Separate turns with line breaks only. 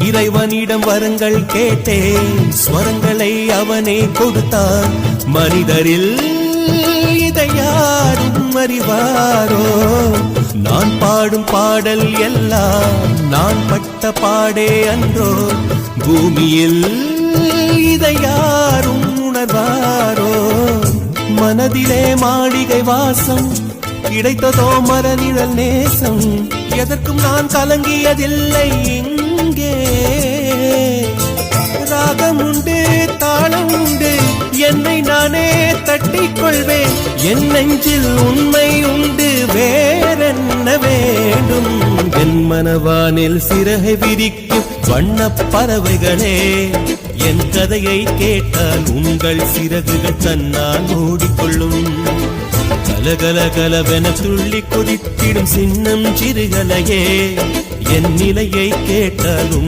இறைவனிடம் வரங்கள் கேட்டேன், ஸ்வரங்களை அவனே கொடுத்தான். மனிதரில் இதை யாரும் அறிவாரோ? நான் பாடும் பாடல் எல்லாம் நான் பட்ட பாடே அன்றோ? பூமியில் இதை யாரும் உணர்வாரோ? மனதிலே மாளிகை வாசம், கிடைத்ததோ மரநிழல் நேசம். எதற்கும் நான் கலங்கியதில்லை இங்கே. ராகம் உண்டு, தாளம் உண்டு, என்னை நானே தட்டிக் கொள்வேன். என் நெஞ்சில் உண்மை உண்டு, வேறென்ன வேண்டும்? என் மனவானில் சிறகை விரிக்கும் வண்ணப் பறவைகளே, என் கதையை கேட்டால் உங்கள் சிறகுகள் தன்னால் மூடிக்கொள்ளும். கலகல கலவென துள்ளி குதித்திடும் சின்னம் சிறுகலையே, என் நிலையை கேட்டாலும்